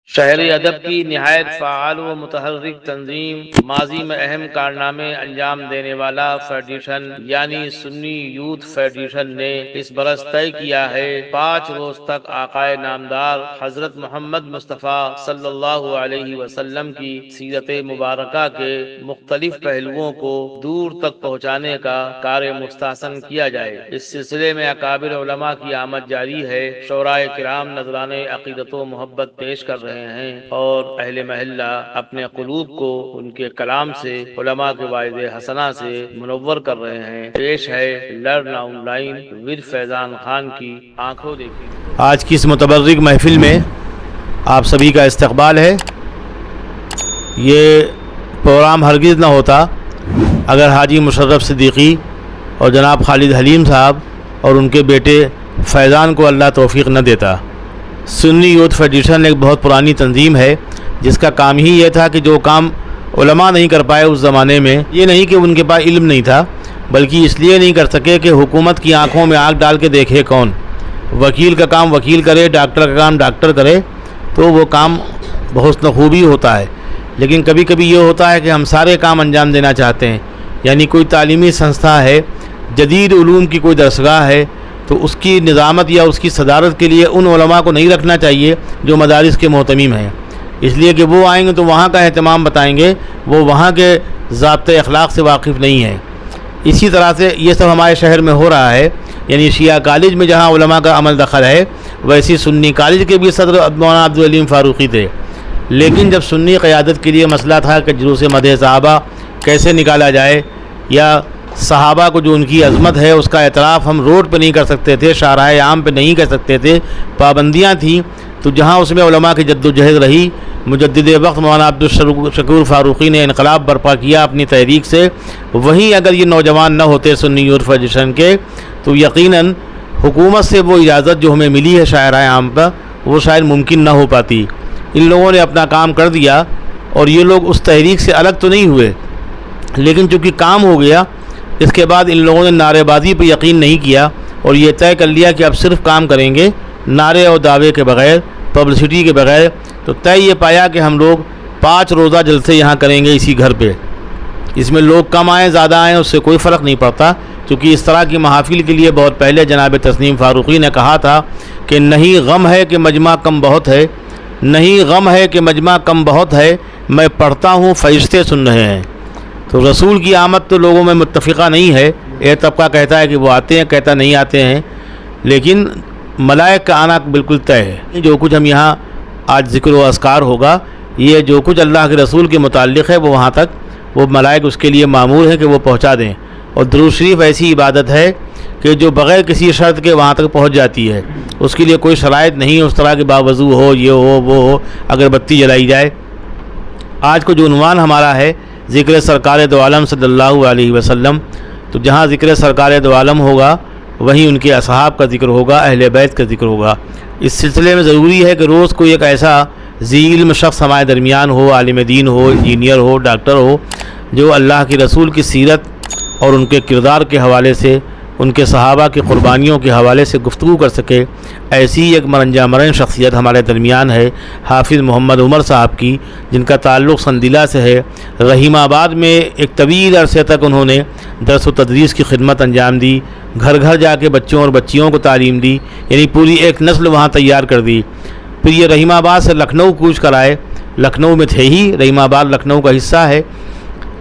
شہر ادب کی نہایت فعال و متحرک تنظیم، ماضی میں اہم کارنامے انجام دینے والا فیڈریشن یعنی سنی یوتھ فیڈریشن نے اس برس طے کیا ہے 5 روز تک آقائے نامدار حضرت محمد مصطفیٰ صلی اللہ علیہ وسلم کی سیرت مبارکہ کے مختلف پہلوؤں کو دور تک پہنچانے کا کار مستحسن کیا جائے۔ اس سلسلے میں اکابر علماء کی آمد جاری ہے۔ شعراء کرام نذرانے عقیدت و محبت پیش کر رہے ہیں اور اہل محلہ اپنے قلوب کو ان کے کلام سے، علماء کے واعظ حسنہ سے منور کر رہے ہیں۔ پیش ہے لرن آن لائن ود فیضان خان کی آنکھوں دیکھی۔ آج کی اس متبرک محفل میں آپ سبھی کا استقبال ہے۔ یہ پروگرام ہرگز نہ ہوتا اگر حاجی مشرف صدیقی اور جناب خالد حلیم صاحب اور ان کے بیٹے فیضان کو اللہ توفیق نہ دیتا۔ سنی یوتھ فیڈریشن ایک بہت پرانی تنظیم ہے جس کا کام ہی یہ تھا کہ جو کام علماء نہیں کر پائے اس زمانے میں، یہ نہیں کہ ان کے پاس علم نہیں تھا، بلکہ اس لیے نہیں کر سکے کہ حکومت کی آنکھوں میں آنکھ ڈال کے دیکھے کون۔ وکیل کا کام وکیل کرے، ڈاکٹر کا کام ڈاکٹر کرے تو وہ کام بحسن خوبی ہوتا ہے، لیکن کبھی کبھی یہ ہوتا ہے کہ ہم سارے کام انجام دینا چاہتے ہیں، یعنی کوئی تعلیمی سنستھا ہے، جدید علوم کی کوئی درسگاہ ہے، تو اس کی نظامت یا اس کی صدارت کے لیے ان علماء کو نہیں رکھنا چاہیے جو مدارس کے محتمم ہیں، اس لیے کہ وہ آئیں گے تو وہاں کا اہتمام بتائیں گے، وہ وہاں کے ضابطۂ اخلاق سے واقف نہیں ہیں۔ اسی طرح سے یہ سب ہمارے شہر میں ہو رہا ہے، یعنی شیعہ کالج میں جہاں علماء کا عمل دخل ہے، ویسی سنی کالج کے بھی صدر مولانا عبدالعلیم فاروقی تھے، لیکن جب سنی قیادت کے لیے مسئلہ تھا کہ جلوس مدح صحابہ کیسے نکالا جائے، یا صحابہ کو جو ان کی عظمت ہے اس کا اعتراف ہم روڈ پہ نہیں کر سکتے تھے، شاہراہ عام پہ نہیں کر سکتے تھے، پابندیاں تھیں، تو جہاں اس میں علماء کی جد و جہد رہی، مجدد وقت مولانا عبدالشکور فاروقی نے انقلاب برپا کیا اپنی تحریک سے، وہیں اگر یہ نوجوان نہ ہوتے سنی یوتھ فیڈریشن کے تو یقیناً حکومت سے وہ اجازت جو ہمیں ملی ہے شاہراہ عام پر وہ شاید ممکن نہ ہو پاتی۔ ان لوگوں نے اپنا کام کر دیا اور یہ لوگ اس تحریک سے الگ تو نہیں ہوئے، لیکن چونکہ کام ہو گیا، اس کے بعد ان لوگوں نے نعرے بازی پہ یقین نہیں کیا اور یہ طے کر لیا کہ اب صرف کام کریں گے نعرے اور دعوے کے بغیر، پبلسٹی کے بغیر۔ تو طے یہ پایا کہ ہم لوگ 5 روزہ جلسے یہاں کریں گے اسی گھر پہ، اس میں لوگ کم آئیں زیادہ آئیں اس سے کوئی فرق نہیں پڑتا، کیونکہ اس طرح کی محافل کے لیے بہت پہلے جناب تسنیم فاروقی نے کہا تھا کہ نہیں غم ہے کہ مجمع کم بہت ہے، نہیں غم ہے کہ مجمع کم بہت ہے، میں پڑھتا ہوں فرشتے سن رہے ہیں۔ تو رسول کی آمد تو لوگوں میں متفقہ نہیں ہے، ایک طبقہ کہتا ہے کہ وہ آتے ہیں، کہتا نہیں آتے ہیں، لیکن ملائک کا آنا بالکل طے ہے۔ جو کچھ ہم یہاں آج ذکر و اذکار ہوگا، یہ جو کچھ اللہ کے رسول کے متعلق ہے وہ وہاں تک وہ ملائک اس کے لیے مامور ہیں کہ وہ پہنچا دیں، اور درود شریف ایسی عبادت ہے کہ جو بغیر کسی شرط کے وہاں تک پہنچ جاتی ہے، اس کے لیے کوئی شرائط نہیں اس طرح کے باوضو ہو، یہ ہو وہ ہو، اگر بتی جلائی جائے۔ آج کو جو عنوان ہمارا ہے ذکر سرکار دو عالم صلی اللہ علیہ وسلم، تو جہاں ذکر سرکار دو عالم ہوگا وہیں ان کے اصحاب کا ذکر ہوگا، اہل بیت کا ذکر ہوگا۔ اس سلسلے میں ضروری ہے کہ روز کوئی ایک ایسا ذی علم شخص ہمارے درمیان ہو، عالم دین ہو، انجینئر ہو، ڈاکٹر ہو، جو اللہ کے رسول کی سیرت اور ان کے کردار کے حوالے سے، ان کے صحابہ کی قربانیوں کے حوالے سے گفتگو کر سکے۔ ایسی ایک مرنجا مرن شخصیت ہمارے درمیان ہے حافظ محمد عمر صاحب کی، جن کا تعلق سندیلہ سے ہے۔ رحیم آباد میں ایک طویل عرصے تک انہوں نے درس و تدریس کی خدمت انجام دی، گھر گھر جا کے بچوں اور بچیوں کو تعلیم دی، یعنی پوری ایک نسل وہاں تیار کر دی۔ پھر یہ رحیم آباد سے لکھنؤ کوچ کر آئے، لکھنؤ میں تھے ہی، رحیم آباد لکھنؤ کا حصہ ہے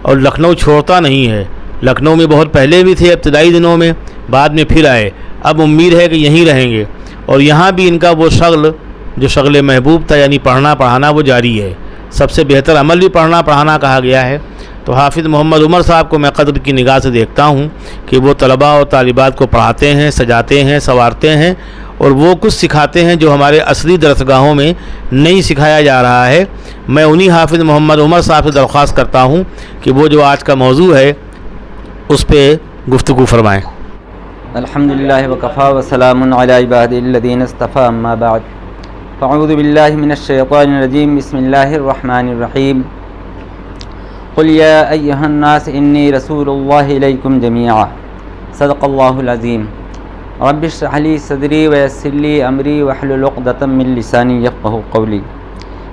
اور لکھنؤ چھوڑتا نہیں ہے۔ لکھنؤ میں بہت پہلے بھی تھے ابتدائی دنوں میں، بعد میں پھر آئے، اب امید ہے کہ یہیں رہیں گے، اور یہاں بھی ان کا وہ شغل جو شغل محبوب تھا، یعنی پڑھنا پڑھانا، وہ جاری ہے۔ سب سے بہتر عمل بھی پڑھنا پڑھانا کہا گیا ہے۔ تو حافظ محمد عمر صاحب کو میں قدر کی نگاہ سے دیکھتا ہوں کہ وہ طلباء اور طالبات کو پڑھاتے ہیں، سجاتے ہیں، سنوارتے ہیں، اور وہ کچھ سکھاتے ہیں جو ہمارے اصلی درسگاہوں میں نہیں سکھایا جا رہا ہے۔ میں انہی حافظ محمد عمر صاحب سے درخواست کرتا ہوں کہ وہ جو آج کا موضوع ہے اس پہ گفتگو فرمائیں۔ الحمدللہ وکفا وسلام علی عبادہ الذین اصطفیٰ، اما بعد، فاعوذ باللہ من الشیطان الرجیم، بسم اللہ الرحمن الرحیم۔ قل یا ایہا الناس انی رسول اللہ الیکم جمیعا، صدق اللہ العظیم۔ رب اشرح لی صدری ویسر لی امری واحلل عقدۃ من لسانی یفقہوا قولی۔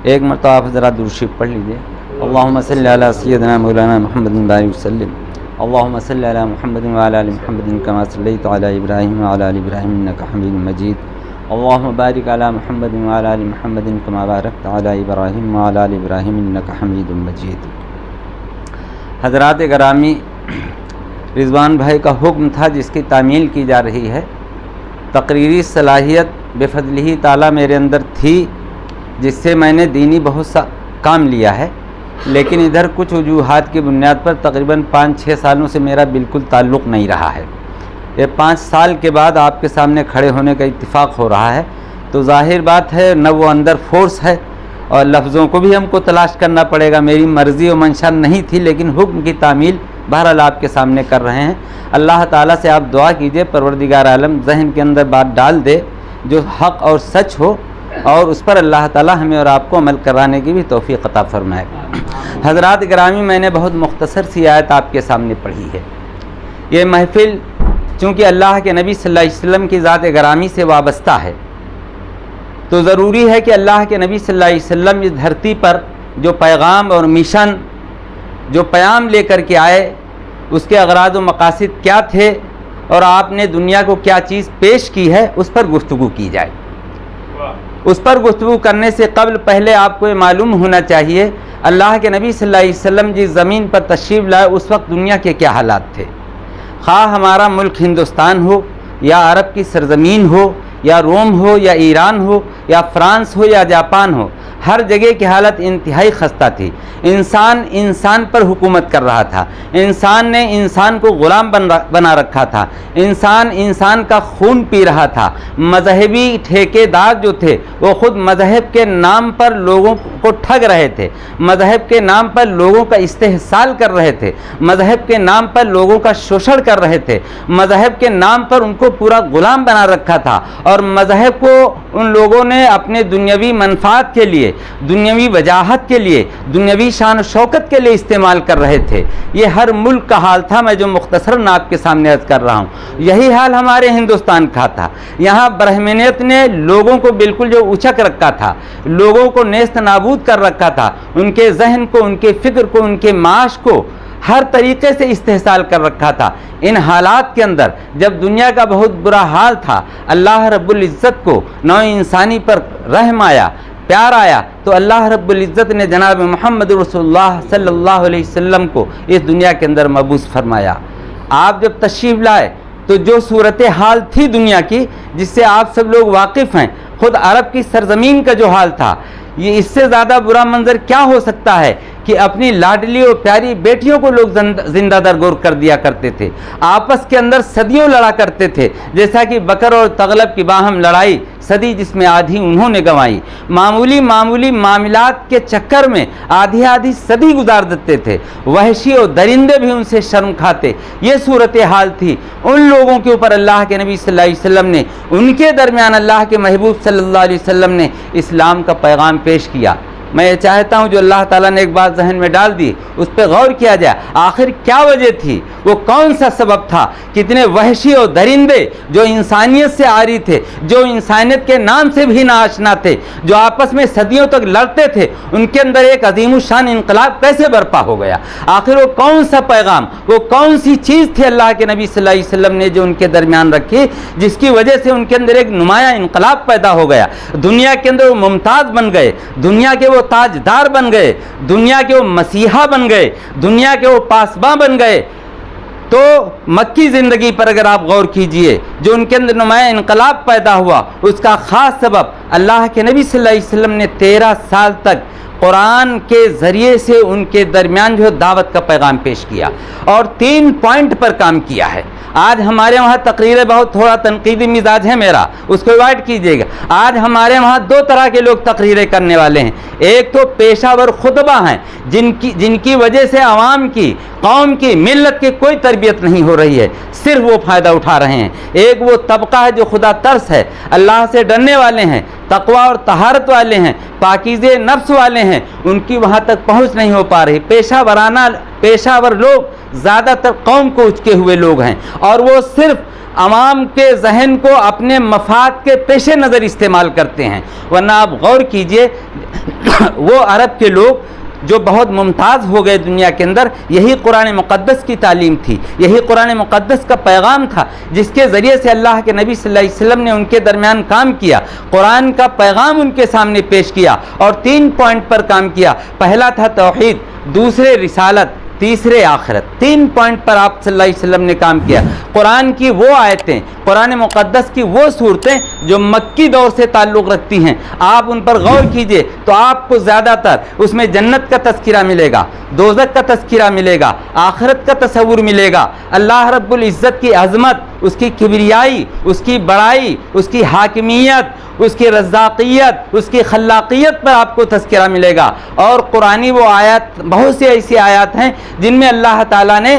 ایک مرتبہ آپ حضرات درود شریف پڑھ لیجیے۔ اللہم صلی علی سیدنا مولانا محمد بارک وسلم، اللہم صلی علی محمد وعلی آل محمد کما صلیت علی ابراہیم وعلی آل ابراہیم انک حمید مجید، اللہم بارک علی محمد وعلی آل محمد کما بارکت علی ابراہیم وعلی آل ابراہیم انک حمید مجید۔ حضرات گرامی، رضوان بھائی کا حکم تھا جس کی تعمیل کی جا رہی ہے، تقریری صلاحیت بفضلہ تعالیٰ میرے اندر تھی جس سے میں نے دینی بہت سا کام لیا ہے، لیکن ادھر کچھ وجوہات کی بنیاد پر تقریباً 5-6 سالوں سے میرا بالکل تعلق نہیں رہا ہے۔ یہ 5 سال کے بعد آپ کے سامنے کھڑے ہونے کا اتفاق ہو رہا ہے، تو ظاہر بات ہے نہ وہ اندر فورس ہے اور لفظوں کو بھی ہم کو تلاش کرنا پڑے گا۔ میری مرضی و منشا نہیں تھی، لیکن حکم کی تعمیل بہرحال آپ کے سامنے کر رہے ہیں۔ اللہ تعالیٰ سے آپ دعا کیجئے پروردگار عالم ذہن کے اندر بات ڈال دے جو حق اور سچ ہو، اور اس پر اللہ تعالیٰ ہمیں اور آپ کو عمل کرانے کی بھی توفیق عطا فرمائے۔ حضرات گرامی، میں نے بہت مختصر سی آیت آپ کے سامنے پڑھی ہے۔ یہ محفل چونکہ اللہ کے نبی صلی اللہ علیہ وسلم کی ذات گرامی سے وابستہ ہے، تو ضروری ہے کہ اللہ کے نبی صلی اللہ علیہ وسلم اس دھرتی پر جو پیغام اور مشن، جو پیام لے کر کے آئے، اس کے اغراض و مقاصد کیا تھے اور آپ نے دنیا کو کیا چیز پیش کی ہے، اس پر گفتگو کی جائے۔ اس پر گفتگو کرنے سے قبل پہلے آپ کو یہ معلوم ہونا چاہیے اللہ کے نبی صلی اللہ علیہ وسلم جس زمین پر تشریف لائے اس وقت دنیا کے کیا حالات تھے۔ خواہ ہمارا ملک ہندوستان ہو یا عرب کی سرزمین ہو یا روم ہو یا ایران ہو یا فرانس ہو یا جاپان ہو، ہر جگہ کی حالت انتہائی خستہ تھی۔ انسان پر حکومت کر رہا تھا، انسان نے انسان کو غلام بنا رکھا تھا، انسان کا خون پی رہا تھا۔ مذہبی ٹھیکیدار جو تھے وہ خود مذہب کے نام پر لوگوں کو ٹھگ رہے تھے، مذہب کے نام پر لوگوں کا استحصال کر رہے تھے، مذہب کے نام پر لوگوں کا شوشن کر رہے تھے، مذہب کے نام پر ان کو پورا غلام بنا رکھا تھا، اور مذہب کو ان لوگوں نے اپنے دنیاوی منفعت کے لیے، دنیاوی وجاہت کے لیے، دنیاوی شان و شوکت کے لیے استعمال کر رہے تھے۔ یہ ہر ملک کا حال تھا، میں جو مختصراً آپ کے سامنے عرض کر رہا ہوں۔ یہی حال ہمارے ہندوستان کا تھا۔ یہاں برہمنیت نے لوگوں کو بالکل جو اچک رکھا تھا، لوگوں کو نیست نابود کر رکھا تھا، ان کے ذہن کو، ان کے فکر کو، ان کے معاش کو ہر طریقے سے استحصال کر رکھا تھا۔ ان حالات کے اندر جب دنیا کا بہت برا حال تھا، اللہ رب العزت کو نوع انسانی پر رحم آیا، پیار آیا، تو اللہ رب العزت نے جناب محمد رسول اللہ صلی اللہ علیہ وسلم کو اس دنیا کے اندر مبعوث فرمایا۔ آپ جب تشریف لائے تو جو صورتحال تھی دنیا کی، جس سے آپ سب لوگ واقف ہیں، خود عرب کی سرزمین کا جو حال تھا، یہ اس سے زیادہ برا منظر کیا ہو سکتا ہے کہ اپنی لاڈلی اور پیاری بیٹیوں کو لوگ زندہ درگور کر دیا کرتے تھے، آپس کے اندر صدیوں لڑا کرتے تھے، جیسا کہ بکر اور تغلب کی باہم لڑائی، صدی جس میں آدھی انہوں نے گنوائی، معمولی معاملات کے چکر میں آدھی صدی گزار دیتے تھے، وحشی اور درندے بھی ان سے شرم کھاتے۔ یہ صورتحال تھی۔ ان لوگوں کے اوپر اللہ کے نبی صلی اللہ علیہ وسلم نے، ان کے درمیان اللہ کے محبوب صلی اللہ علیہ وسلم نے اسلام کا پیغام پیش کیا۔ میں یہ چاہتا ہوں جو اللہ تعالیٰ نے ایک بات ذہن میں ڈال دی اس پہ غور کیا جائے، آخر کیا وجہ تھی، وہ کون سا سبب تھا؟ کتنے وحشی اور درندے جو انسانیت سے عاری تھے، جو انسانیت کے نام سے بھی ناآشنا تھے، جو آپس میں صدیوں تک لڑتے تھے، ان کے اندر ایک عظیم الشان انقلاب کیسے برپا ہو گیا؟ آخر وہ کون سا پیغام، وہ کون سی چیز تھی اللہ کے نبی صلی اللہ علیہ وسلم نے جو ان کے درمیان رکھی، جس کی وجہ سے ان کے اندر ایک نمایاں انقلاب پیدا ہو گیا؟ دنیا کے اندر وہ ممتاز بن گئے، دنیا کے وہ تاجدار بن گئے، دنیا کے وہ مسیحا بن گئے، دنیا کے وہ پاسباں بن گئے۔ تو مکی زندگی پر اگر آپ غور کیجئے، جو ان کے اندر نمایاں انقلاب پیدا ہوا، اس کا خاص سبب اللہ کے نبی صلی اللہ علیہ وسلم نے 13 سال تک قرآن کے ذریعے سے ان کے درمیان جو دعوت کا پیغام پیش کیا اور 3 پوائنٹ پر کام کیا ہے۔ آج ہمارے وہاں تقریریں بہت تھوڑا تنقیدی مزاج ہے میرا، اس کو ایوائڈ کیجیے گا۔ آج ہمارے وہاں 2 طرح کے لوگ تقریریں کرنے والے ہیں۔ ایک تو پیشہ ور خطبہ ہیں جن کی وجہ سے عوام کی، قوم کی، ملت کی کوئی تربیت نہیں ہو رہی ہے، صرف وہ فائدہ اٹھا رہے ہیں۔ ایک وہ طبقہ ہے جو خدا ترس ہے، اللہ سے ڈرنے والے ہیں، تقوی اور طہارت والے ہیں، پاکیزے نفس والے ہیں، ان کی وہاں تک پہنچ نہیں ہو پا رہی۔ پیشہ ور لوگ زیادہ تر قوم کو اچکے ہوئے لوگ ہیں، اور وہ صرف عوام کے ذہن کو اپنے مفاد کے پیش نظر استعمال کرتے ہیں، ورنہ آپ غور کیجئے وہ عرب کے لوگ جو بہت ممتاز ہو گئے دنیا کے اندر، یہی قرآن مقدس کی تعلیم تھی، یہی قرآن مقدس کا پیغام تھا جس کے ذریعے سے اللہ کے نبی صلی اللہ علیہ وسلم نے ان کے درمیان کام کیا، قرآن کا پیغام ان کے سامنے پیش کیا اور 3 پوائنٹ پر کام کیا۔ پہلا تھا توحید، دوسرے رسالت، تیسرے آخرت۔ 3 پوائنٹ پر آپ صلی اللہ علیہ وسلم نے کام کیا۔ قرآن کی وہ آیتیں، قرآن مقدس کی وہ صورتیں جو مکی دور سے تعلق رکھتی ہیں، آپ ان پر غور کیجئے تو آپ کو زیادہ تر اس میں جنت کا تذکرہ ملے گا، دوزخ کا تذکرہ ملے گا، آخرت کا تصور ملے گا، اللہ رب العزت کی عظمت، اس کی کبریائی، اس کی بڑائی، اس کی حاکمیت، اس کی رزاقیت، اس کی خلاقیت پر آپ کو تذکرہ ملے گا۔ اور قرآنی وہ آیات، بہت سی ایسی آیات ہیں جن میں اللہ تعالیٰ نے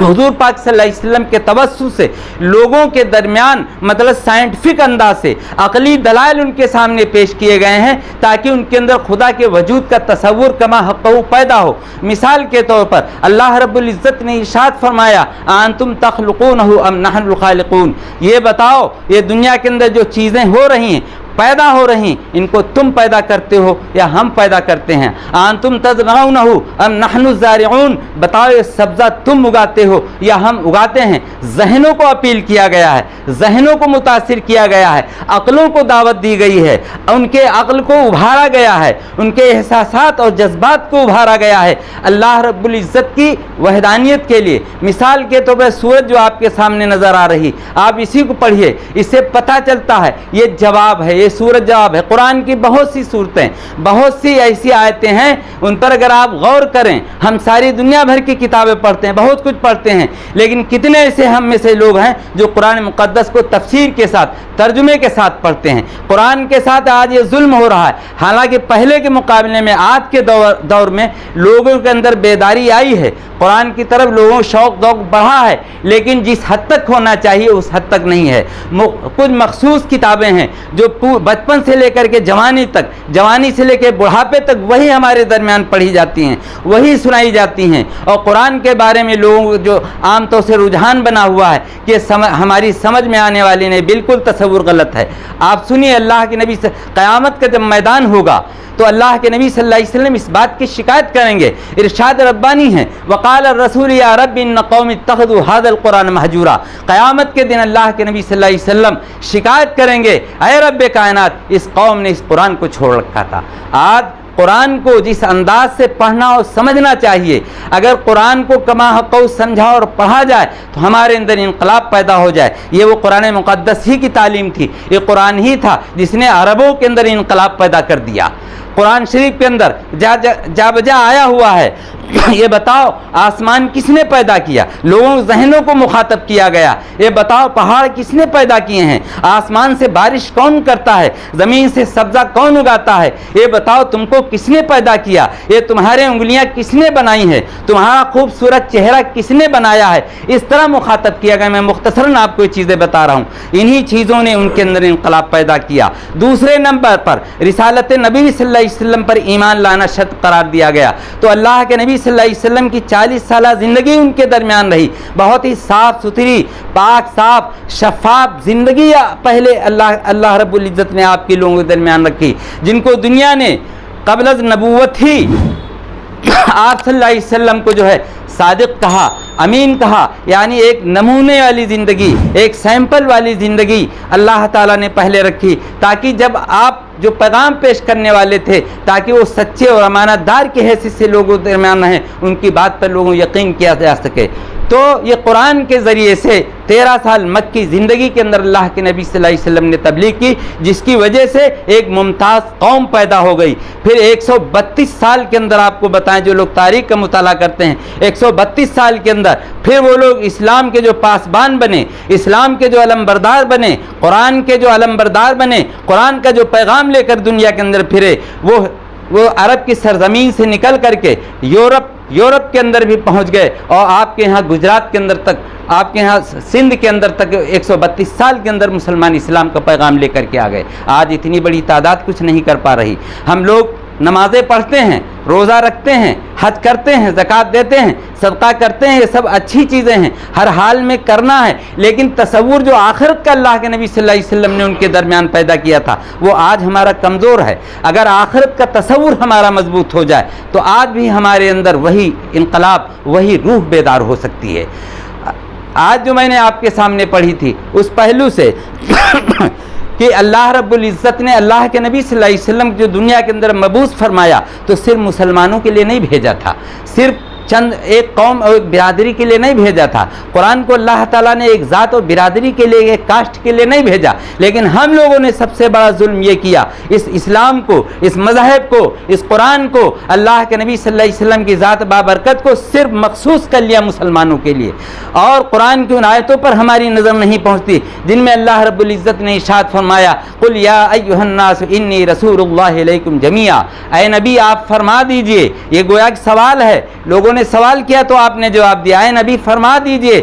حضور پاک صلی اللہ علیہ وسلم کے توسط سے لوگوں کے درمیان مطلب سائنٹیفک انداز سے عقلی دلائل ان کے سامنے پیش کیے گئے ہیں تاکہ ان کے اندر خدا کے وجود کا تصور کما حقہ پیدا ہو۔ مثال کے طور پر اللہ رب العزت نے ارشاد فرمایا انتم تخلقونہ ام نحن الخالقون، یہ بتاؤ یہ دنیا کے اندر جو چیزیں ہو رہی ہیں، پیدا ہو رہی، ان کو تم پیدا کرتے ہو یا ہم پیدا کرتے ہیں؟ انتم تزرعونہ ام نحن الزارعون، بتاؤ یہ سبزہ تم اگاتے ہو یا ہم اگاتے ہیں؟ ذہنوں کو اپیل کیا گیا ہے، ذہنوں کو متاثر کیا گیا ہے، عقلوں کو دعوت دی گئی ہے، ان کے عقل کو ابھارا گیا ہے، ان کے احساسات اور جذبات کو ابھارا گیا ہے اللہ رب العزت کی وحدانیت کے لیے۔ مثال کے طور پر سورج جو آپ کے سامنے نظر آ رہی، آپ اسی کو پڑھیے، اس سے پتہ چلتا ہے یہ جواب ہے، یہ سورج جواب ہے۔ قرآن کی بہت سی صورتیں، بہت سی ایسی آیتیں ہیں، ان پر اگر آپ غور کریں، ہم ساری دنیا بھر کی کتابیں پڑھتے ہیں، بہت کچھ پڑھتے ہیں، لیکن کتنے ایسے ہم میں سے لوگ ہیں جو قرآن مقدس کو تفسیر کے ساتھ، ترجمے کے ساتھ پڑھتے ہیں؟ قرآن کے ساتھ آج یہ ظلم ہو رہا ہے، حالانکہ پہلے کے مقابلے میں آج کے دور میں لوگوں کے اندر بیداری آئی ہے، قرآن کی طرف لوگوں کا شوق ذوق بڑھا ہے، لیکن جس حد تک ہونا چاہیے اس حد تک نہیں ہے۔ کچھ مخصوص کتابیں ہیں جو بچپن سے لے کر کے جوانی تک، جوانی سے لے کے بڑھاپے تک وہی ہمارے درمیان پڑھی جاتی ہیں، وہی سنائی جاتی ہیں، اور قرآن کے بارے میں لوگوں کو جو عام طور سے رجحان بنا ہوا ہے کہ ہماری سمجھ میں آنے والی نہیں، بالکل تصور غلط ہے۔ آپ سنیے اللہ کے نبی سے قیامت کا جب میدان ہوگا تو اللہ کے نبی صلی اللہ علیہ وسلم اس بات کی شکایت کریں گے، ارشاد ربانی ہے وقال الرسول یا رب ان قوم اتخذوا هذا القرآن مہجورا۔ قیامت کے دن اللہ کے نبی صلی اللہ علیہ وسلم شکایت کریں گے، اے رب کائنات اس قوم نے اس قرآن کو چھوڑ رکھا تھا۔ آج قرآن کو جس انداز سے پڑھنا اور سمجھنا چاہیے، اگر قرآن کو کما حقہ سمجھا اور پڑھا جائے تو ہمارے اندر انقلاب پیدا ہو جائے۔ یہ وہ قرآن مقدس ہی کی تعلیم تھی، یہ قرآن ہی تھا جس نے عربوں کے اندر انقلاب پیدا کر دیا۔ قرآن شریف کے اندر جا بجا آیا ہوا ہے، یہ بتاؤ آسمان کس نے پیدا کیا؟ لوگوں ذہنوں کو مخاطب کیا گیا، یہ بتاؤ پہاڑ کس نے پیدا کیے ہیں؟ آسمان سے بارش کون کرتا ہے؟ زمین سے سبزہ کون اگاتا ہے؟ یہ بتاؤ تم کو کس نے پیدا کیا؟ یہ تمہارے انگلیاں کس نے بنائی ہیں؟ تمہارا خوبصورت چہرہ کس نے بنایا ہے؟ اس طرح مخاطب کیا گیا۔ میں مختصراً آپ کو یہ چیزیں بتا رہا ہوں، انہی چیزوں نے ان کے اندر انقلاب پیدا کیا۔ دوسرے نمبر پر رسالت نبی صلی اللہ علیہ وسلم پر ایمان لانا شرط قرار دیا گیا، تو اللہ کے نبی صلی اللہ علیہ وسلم کی 40 سالہ زندگی ان کے درمیان رہی، بہت ہی صاف ستھری، پاک صاف شفاف زندگی پہلے اللہ رب العزت نے آپ کے لوگوں کے درمیان رکھی، جن کو دنیا نے قبل از نبوت ہی آپ صلی اللہ علیہ وسلم کو جو ہے صادق کہا، امین کہا، یعنی ایک نمونے والی زندگی، ایک سیمپل والی زندگی اللہ تعالیٰ نے پہلے رکھی، تاکہ جب آپ جو پیغام پیش کرنے والے تھے تاکہ وہ سچے اور امانت دار کی حیثیت سے لوگوں کے درمیان رہیں، ان کی بات پر لوگوں یقین کیا جا سکے۔ تو یہ قرآن کے ذریعے سے 13 سال مکی زندگی کے اندر اللہ کے نبی صلی اللہ علیہ وسلم نے تبلیغ کی، جس کی وجہ سے ایک ممتاز قوم پیدا ہو گئی۔ پھر 132 سال کے اندر آپ کو بتائیں، جو لوگ تاریخ کا مطالعہ کرتے ہیں، 132 سال کے اندر پھر وہ لوگ اسلام کے جو پاسبان بنے، اسلام کے جو علم بردار بنے، قرآن کے جو علم بردار بنے، قرآن کا جو پیغام لے کر دنیا کے اندر پھرے، وہ عرب کی سرزمین سے نکل کر کے یورپ کے اندر بھی پہنچ گئے، اور آپ کے ہاں گجرات کے اندر تک، آپ کے ہاں سندھ کے اندر تک 132 سال کے اندر مسلمان اسلام کا پیغام لے کر کے آ گئے۔ آج اتنی بڑی تعداد کچھ نہیں کر پا رہی۔ ہم لوگ نمازیں پڑھتے ہیں، روزہ رکھتے ہیں، حج کرتے ہیں، زکوٰۃ دیتے ہیں، صدقہ کرتے ہیں، یہ سب اچھی چیزیں ہیں، ہر حال میں کرنا ہے، لیکن تصور جو آخرت کا اللہ کے نبی صلی اللہ علیہ وسلم نے ان کے درمیان پیدا کیا تھا وہ آج ہمارا کمزور ہے۔ اگر آخرت کا تصور ہمارا مضبوط ہو جائے تو آج بھی ہمارے اندر وہی انقلاب، وہی روح بیدار ہو سکتی ہے۔ آج جو میں نے آپ کے سامنے پڑھی تھی اس پہلو سے کہ اللہ رب العزت نے اللہ کے نبی صلی اللہ علیہ وسلم جو دنیا کے اندر مبعوث فرمایا تو صرف مسلمانوں کے لیے نہیں بھیجا تھا، صرف چند ایک قوم اور ایک برادری کے لیے نہیں بھیجا تھا۔ قرآن کو اللہ تعالیٰ نے ایک ذات اور برادری کے لیے، ایک کاسٹ کے لیے نہیں بھیجا، لیکن ہم لوگوں نے سب سے بڑا ظلم یہ کیا، اس اسلام کو، اس مذہب کو، اس قرآن کو، اللہ کے نبی صلی اللہ علیہ وسلم کی ذات بابرکت کو صرف مخصوص کر لیا مسلمانوں کے لیے، اور قرآن کی ان آیتوں پر ہماری نظر نہیں پہنچتی جن میں اللہ رب العزت نے ارشاد فرمایا قل یا ایھا الناس انی رسول اللہ الیکم جمیعا، اے نبی آپ فرما دیجئے، یہ گویا کہ سوال ہے، لوگوں نے سوال کیا تو آپ نے جواب دیا، اے نبی فرما دیجئے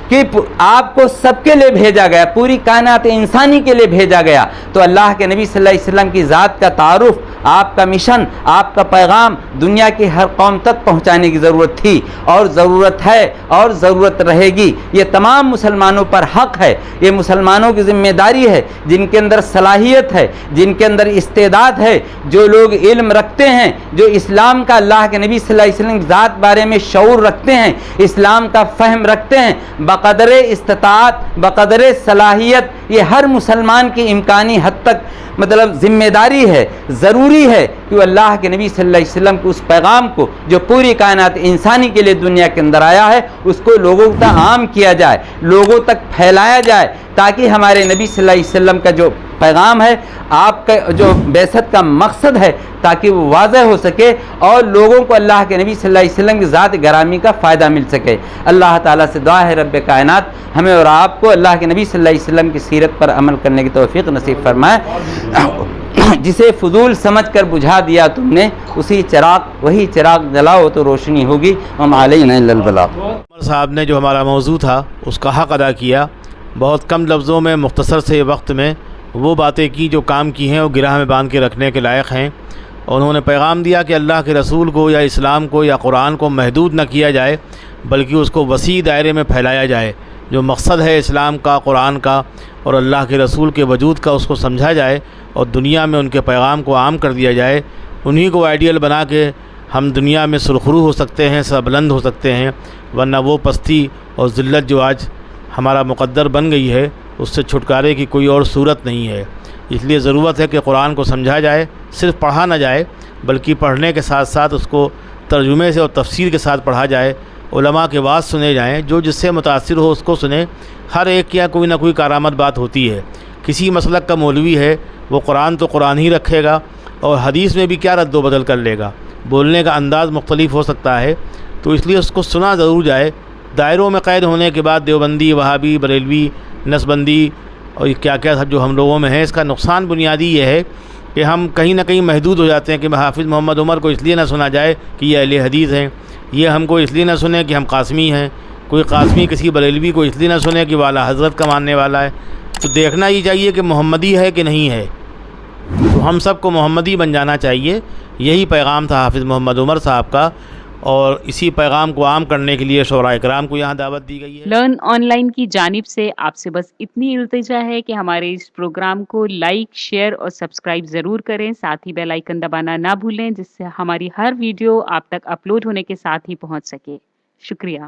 کہ آپ کو سب کے لیے بھیجا گیا، پوری کائنات انسانی کے لیے بھیجا گیا، تو اللہ کے نبی صلی اللہ علیہ وسلم کی ذات کا تعارف، آپ کا مشن، آپ کا پیغام دنیا کی ہر قوم تک پہنچانے کی ضرورت تھی، اور ضرورت ہے اور ضرورت رہے گی۔ یہ تمام مسلمانوں پر حق ہے، یہ مسلمانوں کی ذمہ داری ہے، جن کے اندر صلاحیت ہے، جن کے اندر استعداد ہے، جو لوگ علم رکھتے ہیں، جو اسلام کا، اللہ کے نبی صلی اللہ علیہ وسلم کی ذات بارے میں شعور رکھتے ہیں، اسلام کا فہم رکھتے ہیں، بقدر استطاعت، بقدر صلاحیت، یہ ہر مسلمان کی امکانی حد تک مطلب ذمہ داری ہے، ضروری ہے کہ وہ اللہ کے نبی صلی اللہ علیہ وسلم کے اس پیغام کو جو پوری کائنات انسانی کے لیے دنیا کے اندر آیا ہے اس کو لوگوں تک عام کیا جائے، لوگوں تک پھیلایا جائے، تاکہ ہمارے نبی صلی اللہ علیہ وسلم کا جو پیغام ہے، آپ کا جو بعثت کا مقصد ہے، تاکہ وہ واضح ہو سکے اور لوگوں کو اللہ کے نبی صلی اللہ علیہ وسلم کی ذات گرامی کا فائدہ مل سکے۔ اللہ تعالیٰ سے دعا ہے رب کائنات ہمیں اور آپ کو اللہ کے نبی صلی اللہ علیہ وسلم کی سیرت پر عمل کرنے کی توفیق نصیب فرمائے۔ جسے فضول سمجھ کر بجھا دیا تم نے، وہی چراغ جلاؤ تو روشنی ہوگی، وما علینا الا البلاغ۔ عمر صاحب نے جو ہمارا موضوع تھا اس کا حق ادا کیا، بہت کم لفظوں میں، مختصر سے وقت میں وہ باتیں کی جو کام کی ہیں وہ گرہ میں باندھ کے رکھنے کے لائق ہیں۔ انہوں نے پیغام دیا کہ اللہ کے رسول کو یا اسلام کو یا قرآن کو محدود نہ کیا جائے، بلکہ اس کو وسیع دائرے میں پھیلایا جائے۔ جو مقصد ہے اسلام کا، قرآن کا اور اللہ کے رسول کے وجود کا، اس کو سمجھا جائے اور دنیا میں ان کے پیغام کو عام کر دیا جائے۔ انہی کو آئیڈیل بنا کے ہم دنیا میں سرخرو ہو سکتے ہیں، سربلند ہو سکتے ہیں، ورنہ وہ پستی اور ذلت جو آج ہمارا مقدر بن گئی ہے اس سے چھٹکارے کی کوئی اور صورت نہیں ہے۔ اس لیے ضرورت ہے کہ قرآن کو سمجھا جائے، صرف پڑھا نہ جائے بلکہ پڑھنے کے ساتھ ساتھ اس کو ترجمے سے اور تفسیر کے ساتھ پڑھا جائے، علماء کے بعد سنے جائیں، جو جس سے متاثر ہو اس کو سنے۔ ہر ایک کی کوئی نہ کوئی کارآمد بات ہوتی ہے، کسی مسلک کا مولوی ہے وہ قرآن تو قرآن ہی رکھے گا اور حدیث میں بھی کیا رد و بدل کر لے گا، بولنے کا انداز مختلف ہو سکتا ہے، تو اس لیے اس کو سنا ضرور جائے۔ دائروں میں قید ہونے کے بعد دیوبندی، وہابی، بریلوی، نسبندی اور کیا کیا سب جو ہم لوگوں میں ہے، اس کا نقصان بنیادی یہ ہے کہ ہم کہیں نہ کہیں محدود ہو جاتے ہیں کہ حافظ محمد عمر کو اس لیے نہ سنا جائے کہ یہ اہل حدیث ہیں، یہ ہم کو اس لیے نہ سنے کہ ہم قاسمی ہیں، کوئی قاسمی کسی بریلوی کو اس لیے نہ سنے کہ وہ اعلیٰ حضرت کا ماننے والا ہے۔ تو دیکھنا ہی چاہیے کہ محمدی ہے کہ نہیں ہے، تو ہم سب کو محمدی بن جانا چاہیے۔ یہی پیغام تھا حافظ محمد عمر صاحب کا، اور اسی پیغام کو عام کرنے کے لیے شعراء کرام کو یہاں دعوت دی گئی ہے۔ لرن آن لائن کی جانب سے آپ سے بس اتنی التجا ہے کہ ہمارے اس پروگرام کو لائک، شیئر اور سبسکرائب ضرور کریں، ساتھ ہی بیل آئیکن دبانا نہ بھولیں، جس سے ہماری ہر ویڈیو آپ تک اپلوڈ ہونے کے ساتھ ہی پہنچ سکے۔ شکریہ۔